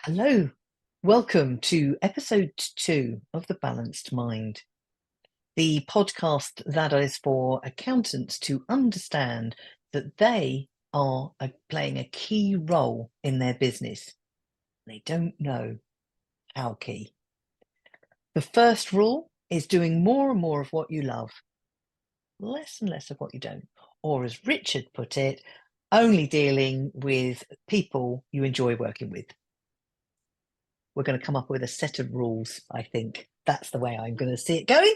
Hello, welcome to episode 2 of The Balanced Mind, the podcast that is for accountants to understand that they are playing a key role in their business. They don't know how key. The first rule is doing more and more of what you love, less and less of what you don't. Or as Richard put it, only dealing with people you enjoy working with. We're going to come up with a set of rules, I think. That's the way I'm going to see it going.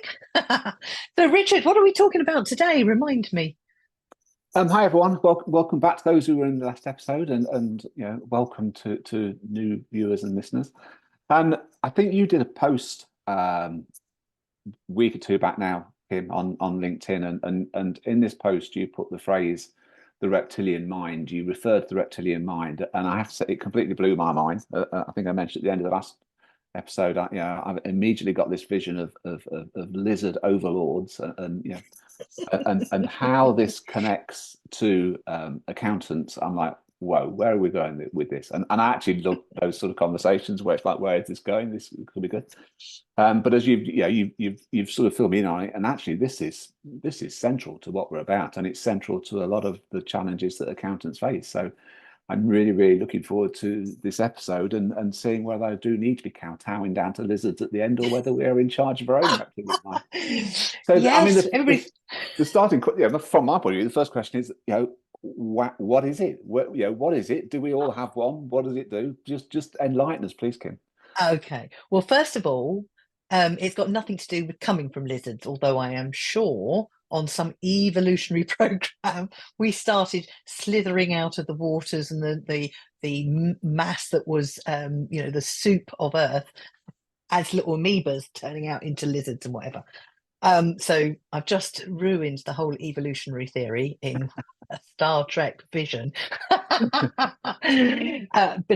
So, Richard, what are we talking about today? Remind me. Hi everyone, welcome back to those who were in the last episode, and welcome to new viewers and listeners. I think you did a post week or two back now, Kim, on LinkedIn, and in this post you put the phrase "the reptilian mind." You referred to the reptilian mind, and I have to say it completely blew my mind. I think I mentioned at the end of the last episode, I've immediately got this vision of lizard overlords, and how this connects to accountants. I'm like, whoa, where are we going with this? And I actually love those sort of conversations where it's like, where is this going? This could be good. But as you've sort of filled me in on it, and actually this is central to what we're about, and it's central to a lot of the challenges that accountants face. So I'm really looking forward to this episode and seeing whether I do need to be kowtowing down to lizards at the end, or whether we are in charge of our own reptilian mind. So, I mean, Yes, everybody. the starting, from my point of view, the first question is, what is it? What is it? Do we all have one? What does it do? Just enlighten us, please, Kim. Okay. Well, first of all, it's got nothing to do with coming from lizards, although I am sure on some evolutionary program we started slithering out of the waters and the mass that was the soup of Earth as little amoebas turning out into lizards and whatever. So I've just ruined the whole evolutionary theory in a Star Trek vision. Bit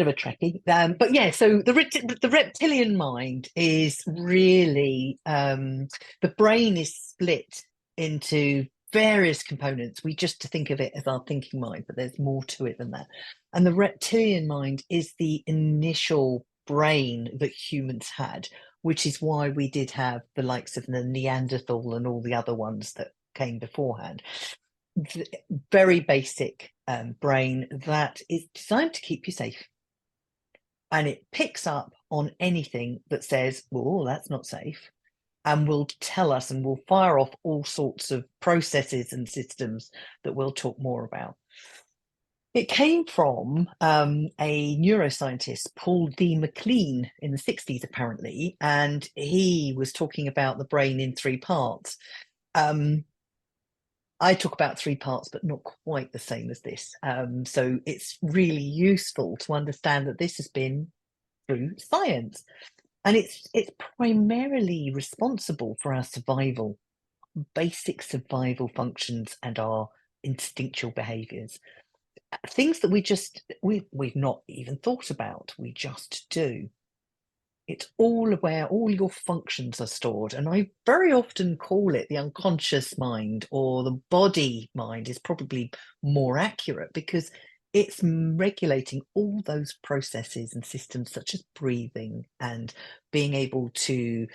of a Trekkie. But yeah, so the reptilian mind is really the brain is split into various components. We just think of it as our thinking mind, but there's more to it than that. And the reptilian mind is the initial brain that humans had, which is why we did have the likes of the Neanderthal and all the other ones that came beforehand. Very basic brain that is designed to keep you safe. And it picks up on anything that says, well, that's not safe, and will tell us and will fire off all sorts of processes and systems that we'll talk more about. It came from a neuroscientist, Paul D. MacLean, in the 60s, apparently, and he was talking about the brain in 3 parts. I talk about 3 parts, but not quite the same as this. So it's really useful to understand that this has been through science, and it's primarily responsible for our survival, basic survival functions, and our instinctual behaviours. Things that we've not even thought about, we just do. It's all where all your functions are stored, and I very often call it the unconscious mind, or the body mind is probably more accurate, because it's regulating all those processes and systems such as breathing and being able to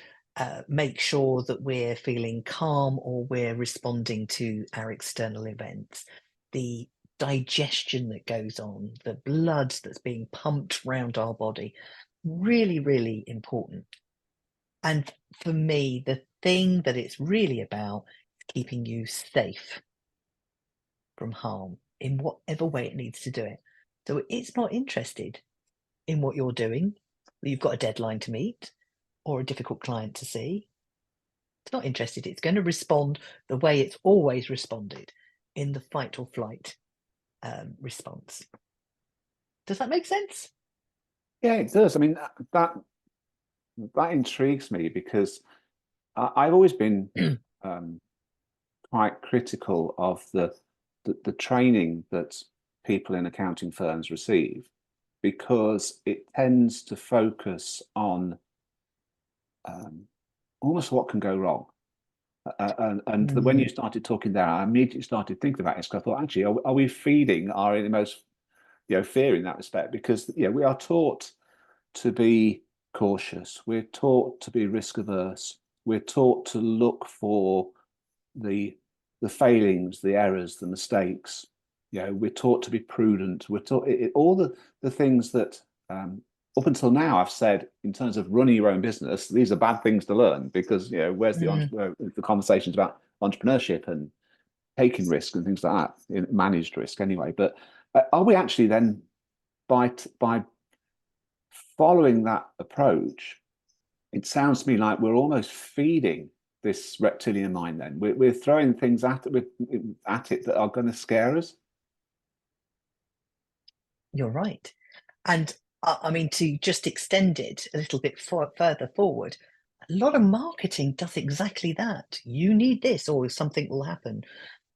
make sure that we're feeling calm or we're responding to our external events. The digestion that goes on, the blood that's being pumped around our body, really important. And for me, the thing that it's really about is keeping you safe from harm in whatever way it needs to do it. So it's not interested in what you're doing, that you've got a deadline to meet or a difficult client to see. It's not interested. It's going to respond the way it's always responded, in the fight or flight response. Does that make sense? Yeah, it does. I mean, that intrigues me, because I've always been quite critical of the training that people in accounting firms receive, because it tends to focus on almost what can go wrong. When you started talking there, I immediately started thinking about it, because I thought, actually, are we feeding our innermost fear in that respect? Because we are taught to be cautious. We're taught to be risk averse. We're taught to look for the failings, the errors, the mistakes. We're taught to be prudent. We're taught all the things that up until now I've said in terms of running your own business. These are bad things to learn because where's the conversations about entrepreneurship and taking risk and things like that, managed risk anyway. But are we actually then by following that approach? It sounds to me like we're almost feeding this reptilian mind. Then we're throwing things at it that are going to scare us. You're right. And I mean, to just extend it a little bit further forward, a lot of marketing does exactly that. You need this, or something will happen.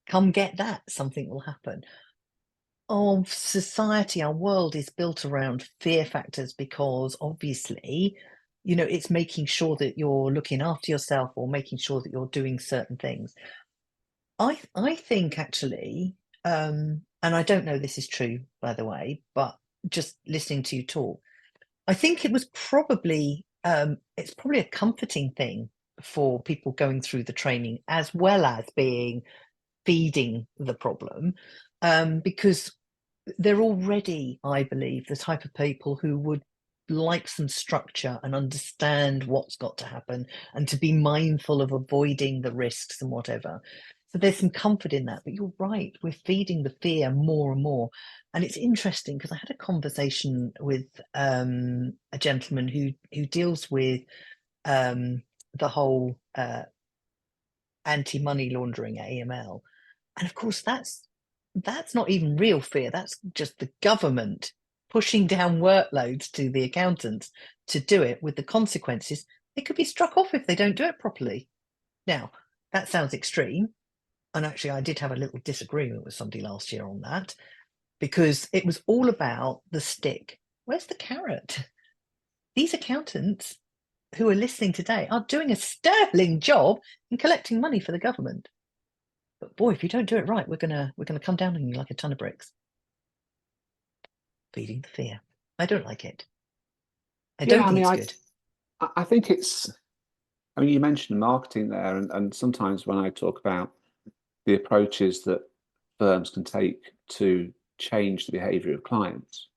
Come get that, something will happen. Our society, our world is built around fear factors because obviously, it's making sure that you're looking after yourself or making sure that you're doing certain things. I think actually, and I don't know this is true, by the way, but just listening to you talk, I think it's probably a comforting thing for people going through the training as well as being feeding the problem, because they're already, I believe, the type of people who would like some structure and understand what's got to happen and to be mindful of avoiding the risks and whatever. So there's some comfort in that. But you're right, we're feeding the fear more and more. And it's interesting because I had a conversation with a gentleman who deals with the whole anti-money laundering, AML. And of course, that's not even real fear. That's just the government pushing down workloads to the accountants to do it, with the consequences. They could be struck off if they don't do it properly. Now, that sounds extreme. And actually, I did have a little disagreement with somebody last year on that, because it was all about the stick. Where's the carrot? These accountants who are listening today are doing a sterling job in collecting money for the government. But boy, if you don't do it right, we're gonna come down on you like a ton of bricks. Feeding the fear. I don't like it. I don't think it's good. I think it's. I mean, you mentioned marketing there, and sometimes when I talk about the approaches that firms can take to change the behaviour of clients,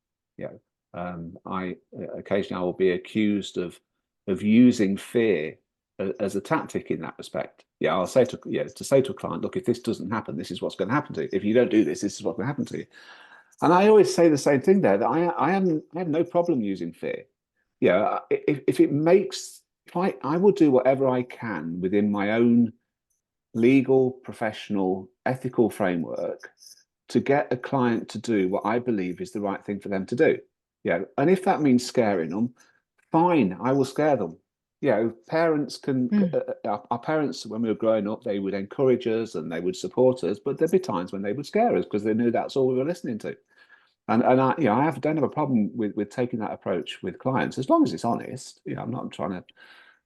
I occasionally I will be accused of using fear as a tactic in that respect. I'll say to say to a client, look, if this doesn't happen, this is what's going to happen to you. If you don't do this, this is what's going to happen to you. And I always say the same thing there, that I have no problem using fear. If it makes, I will do whatever I can within my own legal, professional, ethical framework to get a client to do what I believe is the right thing for them to do. And if that means scaring them, fine, I will scare them. Parents can, our parents, when we were growing up, they would encourage us and they would support us, but there'd be times when they would scare us because they knew that's all we were listening to. And I, don't have a problem with taking that approach with clients as long as it's honest. I'm not trying to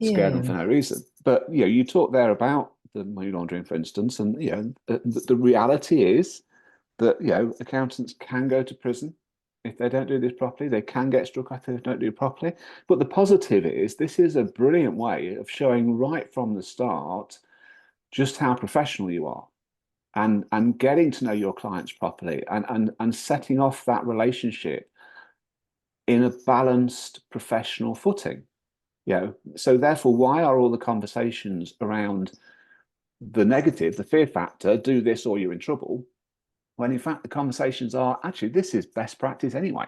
scare them for no reason. But you talk there about the money laundering, for instance, and the reality is that accountants can go to prison if they don't do this properly. They can get struck if they don't do it properly. But the positive is this is a brilliant way of showing right from the start just how professional you are, and getting to know your clients properly, and setting off that relationship in a balanced professional footing. So therefore, why are all the conversations around the negative, the fear factor, do this or you're in trouble, when in fact the conversations are actually this is best practice anyway.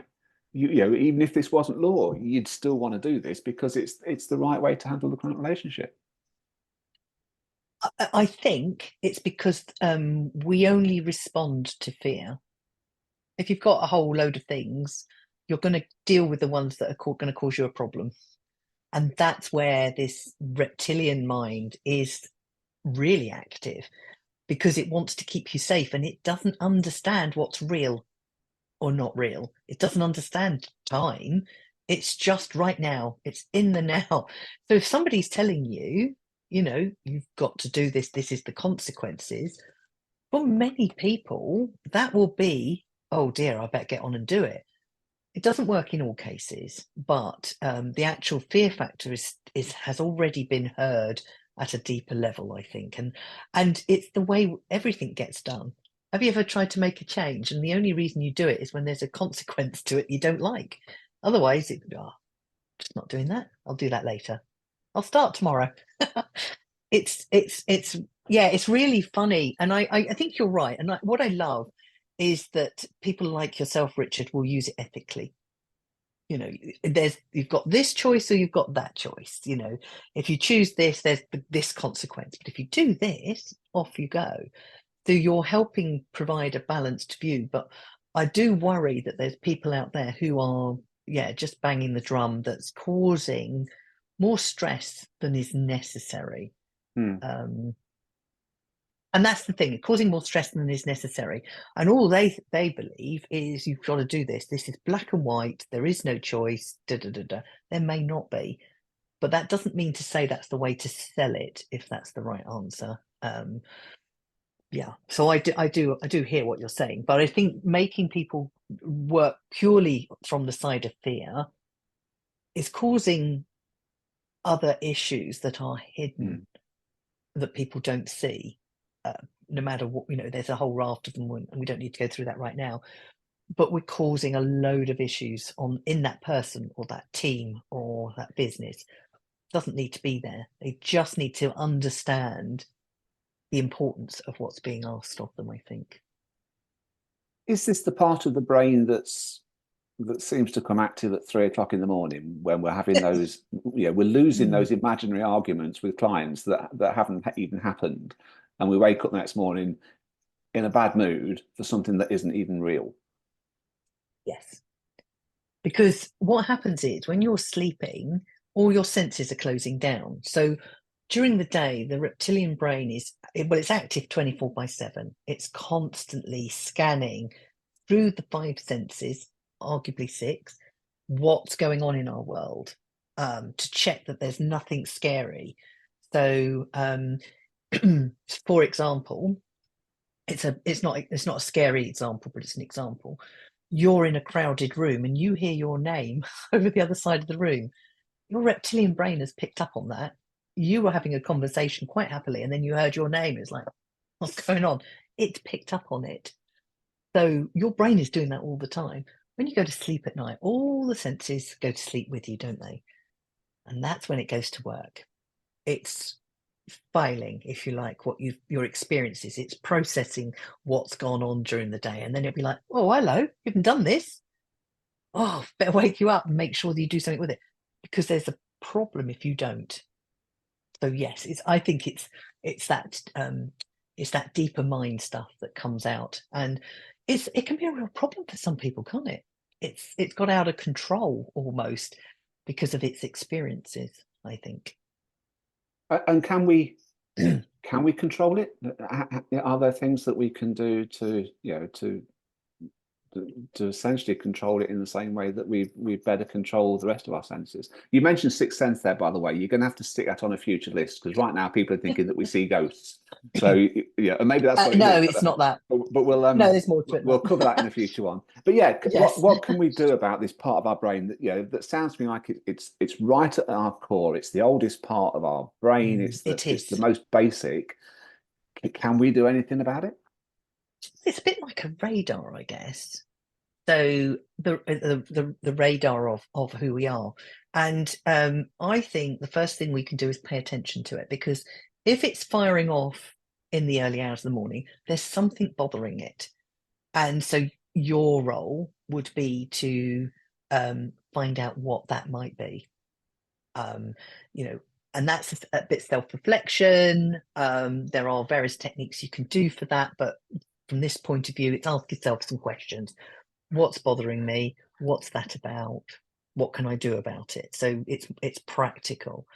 Even if this wasn't law, you'd still want to do this because it's the right way to handle the client relationship. I think it's because we only respond to fear. If you've got a whole load of things, you're going to deal with the ones that are going to cause you a problem. And that's where this reptilian mind is really active, because it wants to keep you safe and it doesn't understand what's real or not real. It doesn't understand time. It's just right now. It's in the now. So if somebody's telling you, you've got to do this, this is the consequences, for many people, that will be, oh dear, I better get on and do it. It doesn't work in all cases, but the actual fear factor has already been heard at a deeper level, I think, and it's the way everything gets done. Have you ever tried to make a change, and the only reason you do it is when there's a consequence to it you don't like? Otherwise, just not doing that. I'll do that later. I'll start tomorrow. It's yeah, it's really funny, and I think you're right. And what I love is that people like yourself, Richard, will use it ethically. You know, you've got this choice or you've got that choice. You know, if you choose this, there's this consequence, but if you do this, off you go. So you're helping provide a balanced view. But I do worry that there's people out there who are, yeah, just banging the drum that's causing more stress than is necessary. And that's the thing, causing more stress than is necessary. And all they believe is you've got to do this. This is black and white. There is no choice. Da, da, da, da. There may not be, but that doesn't mean to say that's the way to sell it if that's the right answer. Yeah. So I do hear what you're saying, but I think making people work purely from the side of fear is causing other issues that are hidden that people don't see. No matter what, you know, there's a whole raft of them, and we don't need to go through that right now. But we're causing a load of issues in that person or that team or that business. Doesn't need to be there. They just need to understand the importance of what's being asked of them, I think. Is this the part of the brain that seems to come active at 3 o'clock in the morning when we're having those, we're losing those imaginary arguments with clients that haven't even happened, and we wake up the next morning in a bad mood for something that isn't even real? Yes. Because what happens is when you're sleeping, all your senses are closing down. So during the day, the reptilian brain it's active 24/7. It's constantly scanning through the 5 senses, arguably 6, what's going on in our world, to check that there's nothing scary. So, for example, it's not a scary example, but it's an example. You're in a crowded room and you hear your name over the other side of the room. Your reptilian brain has picked up on that. You were having a conversation quite happily, and then you heard your name. It's like, what's going on? It's picked up on it. So your brain is doing that all the time. When you go to sleep at night, all the senses go to sleep with you, don't they? And that's when it goes to work. It's filing, if you like, what your experiences. It's processing what's gone on during the day, and then it'll be like, oh, hello, you haven't done this. Oh, better wake you up and make sure that you do something with it, because there's a problem if you don't. So yes, I think it's that deeper mind stuff that comes out, and it can be a real problem for some people, can't it? It's got out of control almost because of its experiences, I think. And can we control it? Are there things that we can do to essentially control it in the same way that we better control the rest of our senses? You mentioned sixth sense there, by the way. You're going to have to stick that on a future list, because right now people are thinking that we see ghosts. So yeah, and maybe that's what no, it's not that. But we'll No, there's more to it. We'll cover that in a future one. But yeah, Yes. what can we do about this part of our brain that sounds to me like it's right at our core. It's the oldest part of our brain. It's the most basic. Can we do anything about it? It's a bit like a radar, I guess. So the radar of who we are. And I think the first thing we can do is pay attention to it, because if it's firing off in the early hours of the morning, there's something bothering it. And so your role would be to find out what that might be. And that's a bit self-reflection. There are various techniques you can do for that, but from this point of view, it's ask yourself some questions. What's bothering me? What's that about? What can I do about it? So it's practical.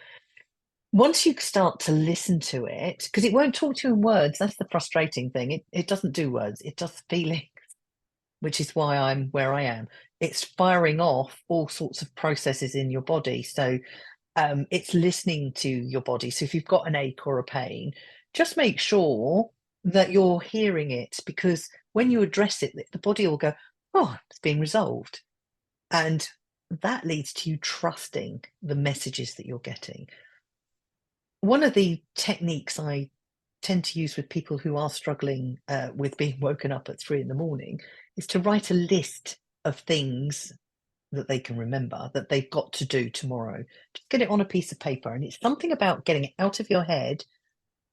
Once you start to listen to it, because it won't talk to you in words, that's the frustrating thing. It doesn't do words, it does feelings, which is why I'm where I am. It's firing off all sorts of processes in your body. So it's listening to your body. So if you've got an ache or a pain, just make sure that you're hearing it, because when you address it, the body will go, oh, it's being resolved. And that leads to you trusting the messages that you're getting. One of the techniques I tend to use with people who are struggling with being woken up at 3 in the morning is to write a list of things that they can remember that they've got to do tomorrow. Just get it on a piece of paper. And it's something about getting it out of your head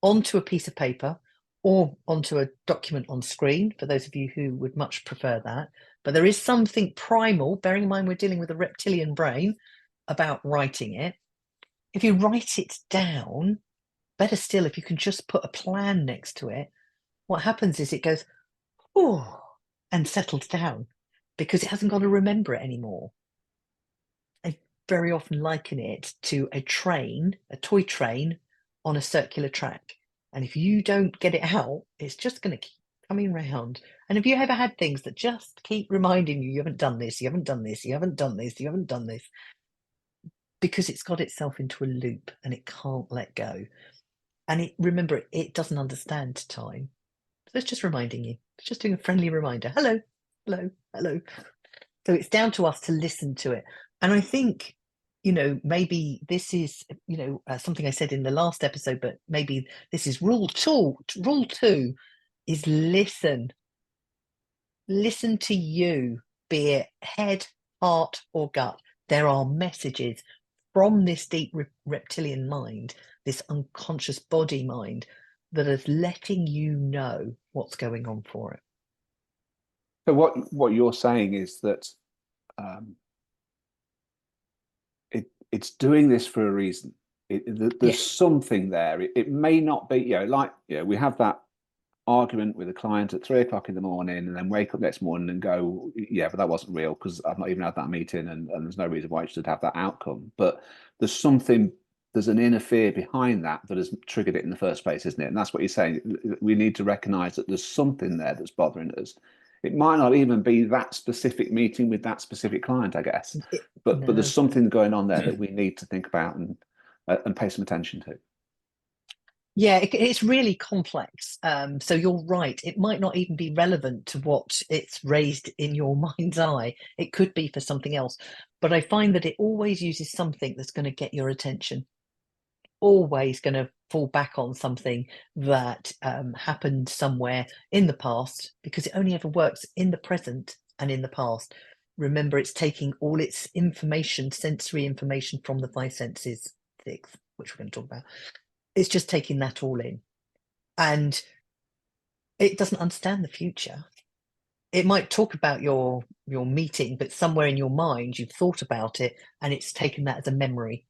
onto a piece of paper or onto a document on screen, for those of you who would much prefer that. But there is something primal, bearing in mind we're dealing with a reptilian brain, about writing it. If you write it down, better still, if you can just put a plan next to it, what happens is it goes, oh, and settles down because it hasn't got to remember it anymore. I very often liken it to a train, a toy train on a circular track. And if you don't get it out, it's just going to keep coming round. And have you ever had things that just keep reminding you, you haven't done this, you haven't done this, you haven't done this, you haven't done this? Because it's got itself into a loop and it can't let go. And remember, it doesn't understand time. So it's just reminding you. It's just doing a friendly reminder. Hello, hello, hello. So it's down to us to listen to it. And I think, maybe this is, something I said in the last episode, but maybe this is rule two. Rule two is listen. Listen to you, be it head, heart, or gut. There are messages from this deep reptilian mind, this unconscious body mind, that is letting you know what's going on for it. So what you're saying is that it's doing this for a reason. There's something there. It may not be, we have that argument with a client at 3 o'clock in the morning and then wake up next morning and go, yeah, but that wasn't real because I've not even had that meeting and there's no reason why it should have that outcome. But there's an inner fear behind that has triggered it in the first place, isn't it? And that's what you're saying. We need to recognize that there's something there that's bothering us. It might not even be that specific meeting with that specific client, I guess, but there's something going on there that we need to think about and pay some attention to. Yeah, it's really complex. So you're right. It might not even be relevant to what it's raised in your mind's eye. It could be for something else. But I find that it always uses something that's going to get your attention. Always going to fall back on something that happened somewhere in the past, because it only ever works in the present and in the past. Remember, it's taking all its information, sensory information from the five senses, six, which we're going to talk about. It's just taking that all in, and it doesn't understand the future. It might talk about your meeting, but somewhere in your mind you've thought about it and it's taken that as a memory.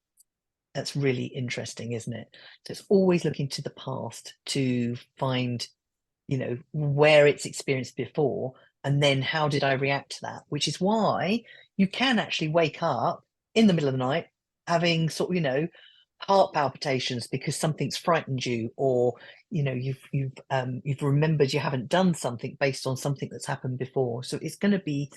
That's really interesting, isn't it? So it's always looking to the past to find, where it's experienced before, and then how did I react to that? Which is why you can actually wake up in the middle of the night having sort of, heart palpitations because something's frightened you, or you've remembered you haven't done something based on something that's happened before. So it's going to be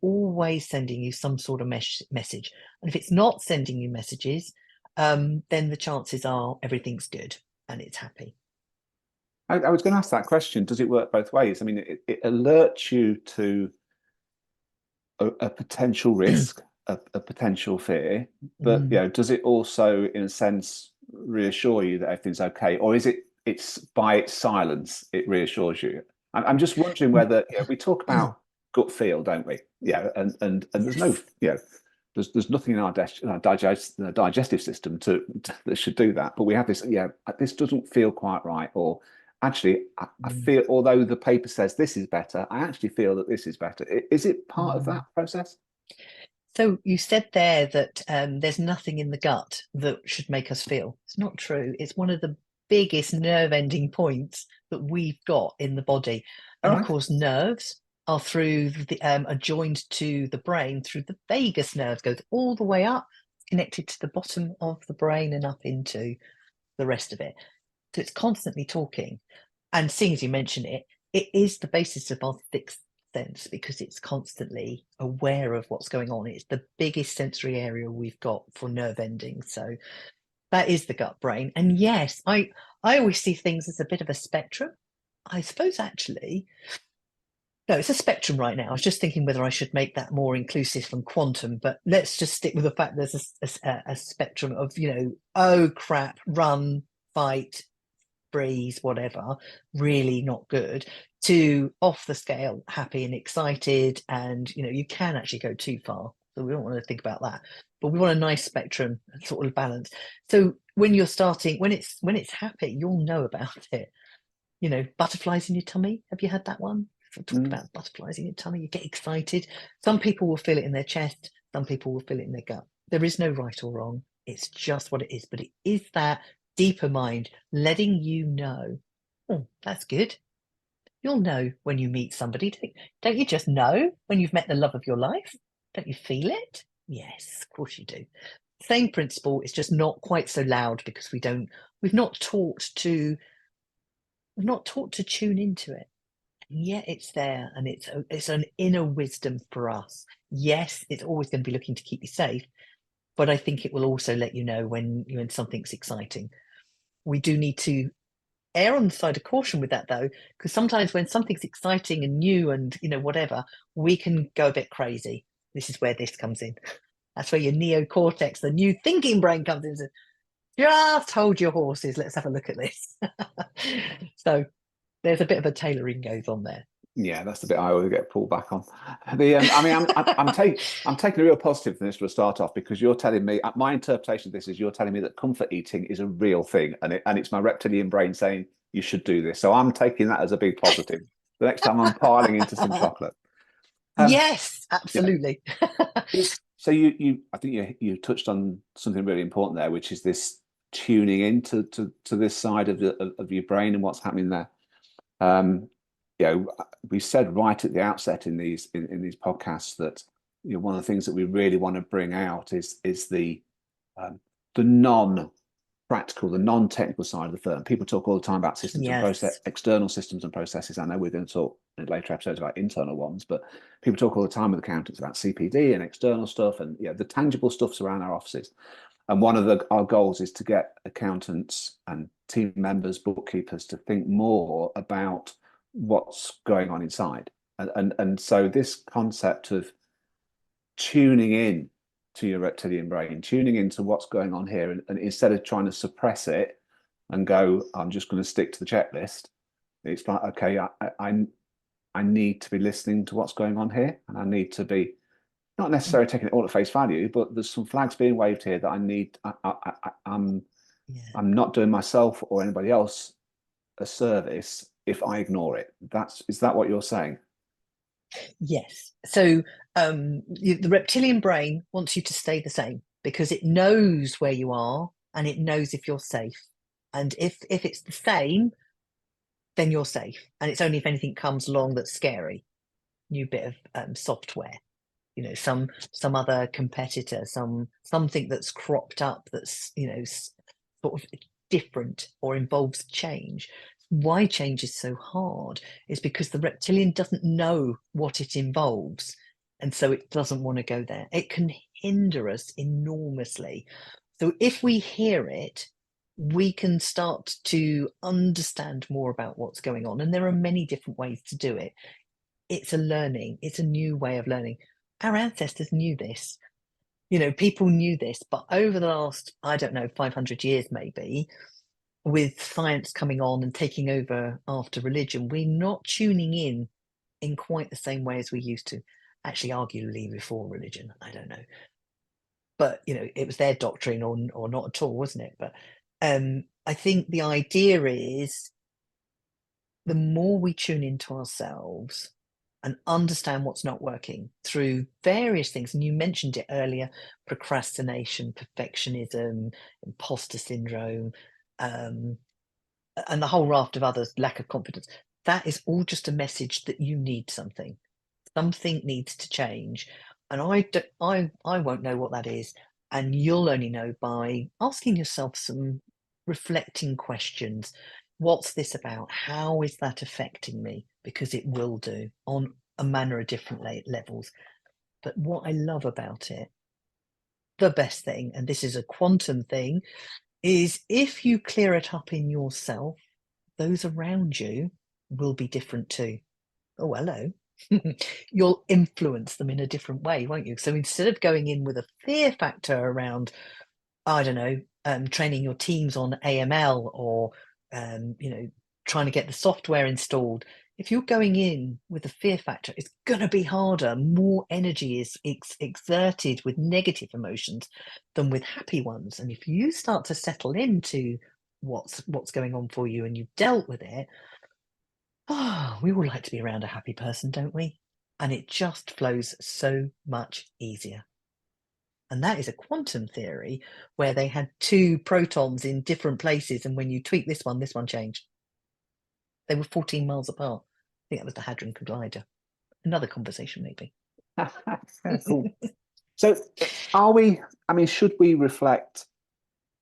always sending you some sort of message. And if it's not sending you messages, then the chances are everything's good and it's happy. I was going to ask that question. Does it work both ways? I mean, it alerts you to a potential risk, a potential fear, but does it also, in a sense, reassure you that everything's okay, or is it's by its silence it reassures you? I'm just wondering whether we talk about gut feel, don't we? Yeah, and there's no there's nothing in our digestive system that should do that, but we have this. Yeah, this doesn't feel quite right, or actually, I feel, although the paper says this is better, I actually feel that this is better. Is it part of that process? So you said there that there's nothing in the gut that should make us feel. It's not true. It's one of the biggest nerve ending points that we've got in the body. And of course, nerves are are joined to the brain through the vagus nerve, goes all the way up, connected to the bottom of the brain and up into the rest of it. So it's constantly talking. And seeing as you mention it, it is the basis of our sixth sense because it's constantly aware of what's going on. It's the biggest sensory area we've got for nerve endings. So that is the gut brain. And yes, I always see things as a bit of a spectrum. I suppose actually No, it's a spectrum right now. I was just thinking whether I should make that more inclusive from quantum, but let's just stick with the fact there's a spectrum of, oh crap, run, fight, freeze, whatever, really not good, to off the scale, happy and excited. And, you can actually go too far. So we don't want to think about that. But we want a nice spectrum, sort of balance. So when you're starting, when it's happy, you'll know about it. Butterflies in your tummy. Have you had that one? I talked Mm. about butterflies in your tummy. You get excited. Some people will feel it in their chest. Some people will feel it in their gut. There is no right or wrong. It's just what it is. But it is that deeper mind letting you know, oh, that's good. You'll know when you meet somebody. Don't you just know when you've met the love of your life? Don't you feel it? Yes, of course you do. Same principle. It's just not quite so loud because we've not taught to tune into it. And yet it's there, and it's an inner wisdom for us. Yes, it's always going to be looking to keep you safe, but I think it will also let you know when something's exciting. We do need to err on the side of caution with that, though, because sometimes when something's exciting and new and whatever, we can go a bit crazy. This is where this comes in. That's where your neocortex, the new thinking brain, comes in. Just hold your horses. Let's have a look at this. So there's a bit of a tailoring goes on there. Yeah, that's the bit I always get pulled back on. I mean, I'm taking a real positive from this for a start off, because you're telling me, my interpretation of this is you're telling me that comfort eating is a real thing, and it's my reptilian brain saying you should do this. So I'm taking that as a big positive. The next time I'm piling into some chocolate. Yes, Yeah. absolutely. So I think you touched on something really important there, which is this tuning into to this side of your brain and what's happening there. Um, we said right at the outset in these podcasts that one of the things that we really want to bring out is the non-practical, the non-technical side of the firm. People talk all the time about systems and process, Yes. external systems and processes. I know we're going to talk in later episodes about internal ones, but people talk all the time with accountants about CPD and external stuff, and the tangible stuff's around our offices. And one of our goals is to get accountants and team members, bookkeepers, to think more about what's going on inside. And so this concept of tuning in to your reptilian brain, tuning into what's going on here, and instead of trying to suppress it and go, I'm just going to stick to the checklist, it's like, okay, I need to be listening to what's going on here, and I need to be not necessarily taking it all at face value, but there's some flags being waved here that I need. I'm not doing myself or anybody else a service if I ignore it. Is that what you're saying? Yes. So the reptilian brain wants you to stay the same because it knows where you are and it knows if you're safe. And if it's the same, then you're safe. And it's only if anything comes along that's scary, new bit of software, some other competitor, something that's cropped up that's sort of different or involves change. Why change is so hard is because the reptilian doesn't know what it involves, and so it doesn't want to go there. It can hinder us enormously. So if we hear it, we can start to understand more about what's going on, and there are many different ways to do it. It's a new way of learning. Our ancestors knew this. People knew this, but over the last, I don't know, 500 years maybe, with science coming on and taking over after religion, we're not tuning in quite the same way as we used to. Actually, arguably before religion, I don't know. But, it was their doctrine or not at all, wasn't it? But I think the idea is the more we tune into ourselves and understand what's not working through various things, and you mentioned it earlier, procrastination, perfectionism, imposter syndrome, and the whole raft of others, lack of confidence, that is all just a message that you need something. Something needs to change. And I won't know what that is. And you'll only know by asking yourself some reflecting questions. What's this about? How is that affecting me? Because it will do on a manner of different levels. But what I love about it, the best thing, and this is a quantum thing, is if you clear it up in yourself, those around you will be different too. Oh, hello. you'll influence them in a different way, won't you? So instead of going in with a fear factor around, I don't know, training your teams on AML or, trying to get the software installed, if you're going in with a fear factor, it's going to be harder. More energy is exerted with negative emotions than with happy ones. And if you start to settle into what's going on for you and you've dealt with it, we all like to be around a happy person, don't we? And it just flows so much easier. And that is a quantum theory where they had two protons in different places. And when you tweak this one changed. They were 14 miles apart. I think that was the Hadron Collider. Another conversation, maybe. Cool. So should we reflect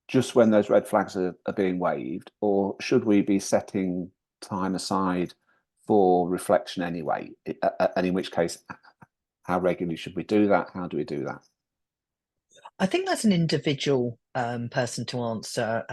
just when those red flags are being waved, or should we be setting time aside for reflection anyway? And in which case, how regularly should we do that? How do we do that? I think that's an individual person to answer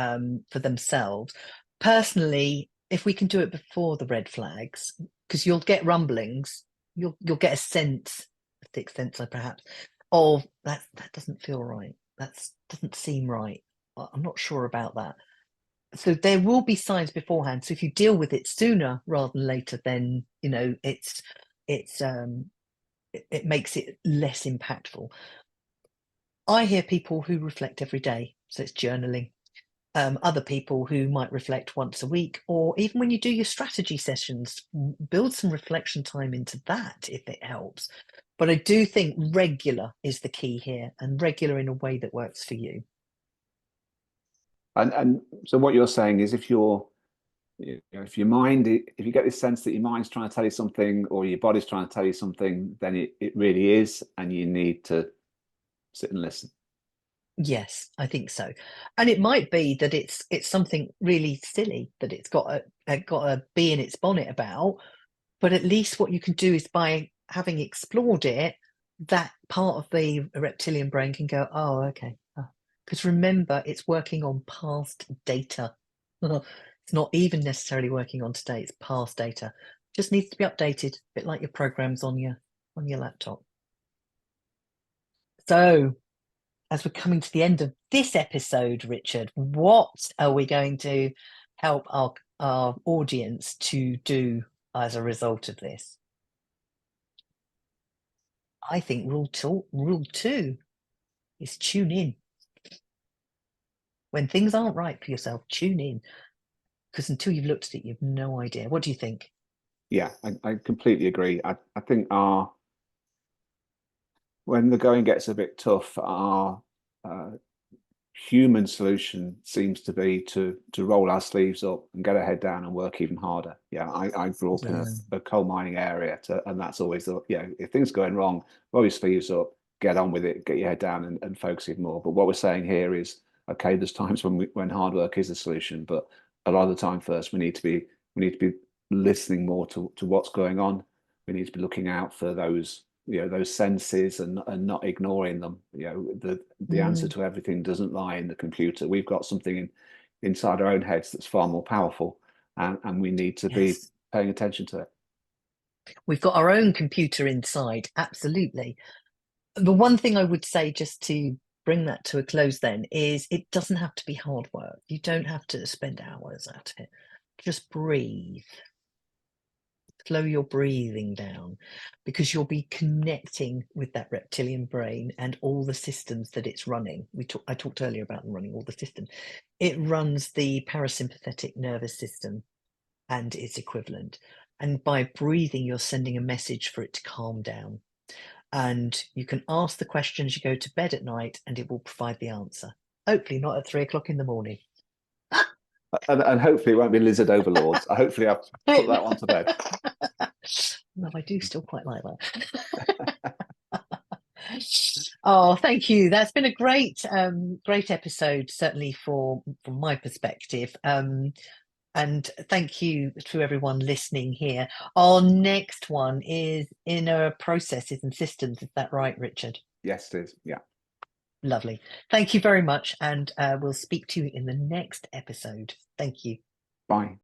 for themselves. Personally, if we can do it before the red flags, because you'll get rumblings, you'll get a sense, a sixth sense perhaps, of that doesn't feel right. That doesn't seem right. I'm not sure about that. So there will be signs beforehand. So if you deal with it sooner rather than later, then it makes it less impactful. I hear people who reflect every day, so it's journaling. Other people who might reflect once a week, or even when you do your strategy sessions, build some reflection time into that if it helps. But I do think regular is the key here, and regular in a way that works for you. And so what you're saying is if your mind, if you get this sense that your mind's trying to tell you something or your body's trying to tell you something, then it really is, and you need to sit and listen. Yes, I think so. And it might be that it's something really silly that it's got a bee in its bonnet about, but at least what you can do is, by having explored it, that part of the reptilian brain can go, oh, okay. Because remember, it's working on past data. It's not even necessarily working on today, it's past data. Just needs to be updated, a bit like your programs on your laptop. So as we're coming to the end of this episode, Richard, what are we going to help our audience to do as a result of this? I think rule 2 is tune in. When things aren't right for yourself, tune in, because until you've looked at it, you've no idea. What do you think? Yeah, I completely agree. I think when the going gets a bit tough, our human solution seems to be to roll our sleeves up and get our head down and work even harder. Yeah, I grew up in a coal mining area, and that's always if things are going wrong, roll your sleeves up, get on with it, get your head down and focus even more. But what we're saying here is, okay, there's times when hard work is the solution, but a lot of the time first we need to be listening more to what's going on. We need to be looking out for those those senses and not ignoring them. The answer to everything doesn't lie in the computer. We've got something inside our own heads that's far more powerful, and we need to be paying attention to it. We've got our own computer inside, absolutely. The one thing I would say, just to bring that to a close then, is it doesn't have to be hard work. You don't have to spend hours at it. Just breathe. Slow your breathing down, because you'll be connecting with that reptilian brain and all the systems that it's running. I talked earlier about them running all the systems. It runs the parasympathetic nervous system and its equivalent. And by breathing, you're sending a message for it to calm down. And you can ask the question as you go to bed at night, and it will provide the answer. Hopefully not at 3 o'clock in the morning. And hopefully it won't be lizard overlords. Hopefully I've put that one to bed. No, I do still quite like that. Oh, thank you. That's been a great episode, certainly from my perspective. And thank you to everyone listening here. Our next one is inner processes and systems. Is that right, Richard? Yes, it is. Yeah. Lovely. Thank you very much. And we'll speak to you in the next episode. Thank you. Bye.